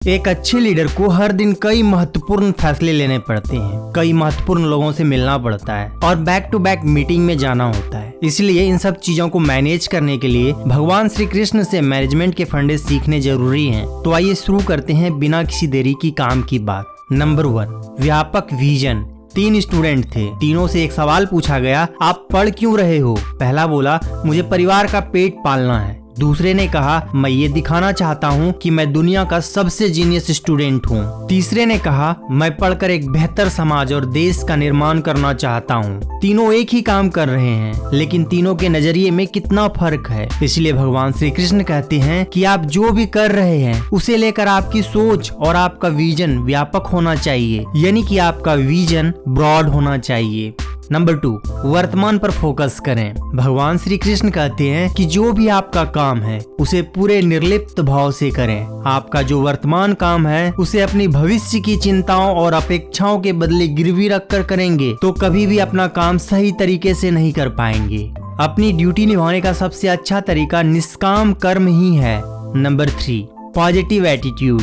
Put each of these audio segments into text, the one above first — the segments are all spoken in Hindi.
एक अच्छे लीडर को हर दिन कई महत्वपूर्ण फैसले लेने पड़ते हैं, कई महत्वपूर्ण लोगों से मिलना पड़ता है और बैक टू बैक मीटिंग में जाना होता है। इसलिए इन सब चीजों को मैनेज करने के लिए भगवान श्री कृष्ण से मैनेजमेंट के फंडे सीखने जरूरी हैं। तो आइए शुरू करते हैं बिना किसी देरी की काम की बात। नंबर 1, व्यापक विजन। 3 स्टूडेंट थे, तीनों से एक सवाल पूछा गया, आप पढ़ क्यों रहे हो? पहला बोला, मुझे परिवार का पेट पालना है। दूसरे ने कहा, मैं ये दिखाना चाहता हूँ कि मैं दुनिया का सबसे जीनियस स्टूडेंट हूँ। तीसरे ने कहा, मैं पढ़कर एक बेहतर समाज और देश का निर्माण करना चाहता हूँ। तीनों एक ही काम कर रहे हैं, लेकिन तीनों के नजरिए में कितना फर्क है। इसलिए भगवान श्री कृष्ण कहते हैं कि आप जो भी कर रहे हैं उसे लेकर आपकी सोच और आपका विजन व्यापक होना चाहिए, यानी कि आपका विजन ब्रॉड होना चाहिए। नंबर 2, वर्तमान पर फोकस करें। भगवान श्री कृष्ण कहते हैं कि जो भी आपका काम है उसे पूरे निर्लिप्त भाव से करें। आपका जो वर्तमान काम है उसे अपनी भविष्य की चिंताओं और अपेक्षाओं के बदले गिरवी रखकर करेंगे तो कभी भी अपना काम सही तरीके से नहीं कर पाएंगे। अपनी ड्यूटी निभाने का सबसे अच्छा तरीका निष्काम कर्म ही है। Number 3, positive attitude.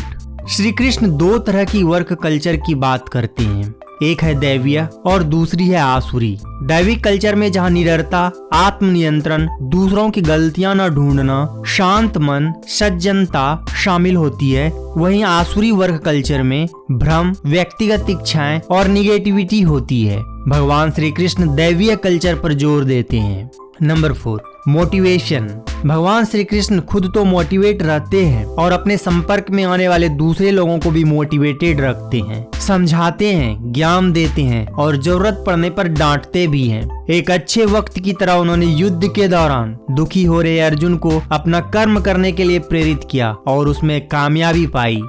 Shri Krishna 2 तरह की वर्क कल्चर की बात करते हैं, एक है दैवीय और दूसरी है आसुरी। दैविक कल्चर में जहाँ निडरता, आत्मनियंत्रण, दूसरों की गलतियां न ढूंढना, शांत मन, सज्जनता शामिल होती है, वहीं आसुरी वर्क कल्चर में भ्रम, व्यक्तिगत इच्छाएं और निगेटिविटी होती है। भगवान श्री कृष्ण दैवीय कल्चर पर जोर देते हैं। Number 4, motivation. भगवान श्री कृष्ण खुद तो मोटिवेट रहते हैं और अपने संपर्क में आने वाले दूसरे लोगों को भी मोटिवेटेड रखते हैं, समझाते हैं, ज्ञान देते हैं और जरूरत पड़ने पर डांटते भी हैं। एक अच्छे वक्त की तरह उन्होंने युद्ध के दौरान दुखी हो रहे अर्जुन को अपना कर्म करने के लिए प्रेरित किया और उसमें कामयाबी पाई।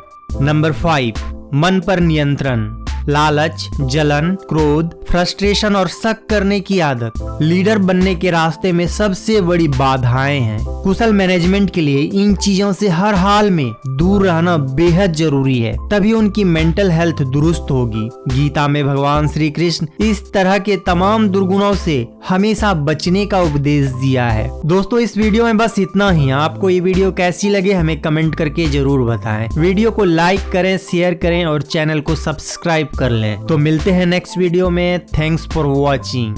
नंबर 5, मन पर नियंत्रण। लालच, जलन, क्रोध, फ्रस्ट्रेशन और शक करने की आदत लीडर बनने के रास्ते में सबसे बड़ी बाधाएं हैं। कुशल मैनेजमेंट के लिए इन चीजों से हर हाल में दूर रहना बेहद जरूरी है, तभी उनकी मेंटल हेल्थ दुरुस्त होगी। गीता में भगवान श्री कृष्ण इस तरह के तमाम दुर्गुणों से हमेशा बचने का उपदेश दिया है। दोस्तों, इस वीडियो में बस इतना ही। आपको ये वीडियो कैसी लगे हमें कमेंट करके जरूर बताएं। वीडियो को लाइक करें, शेयर करें और चैनल को सब्सक्राइब कर लें। तो मिलते हैं नेक्स्ट वीडियो में। Thanks for watching.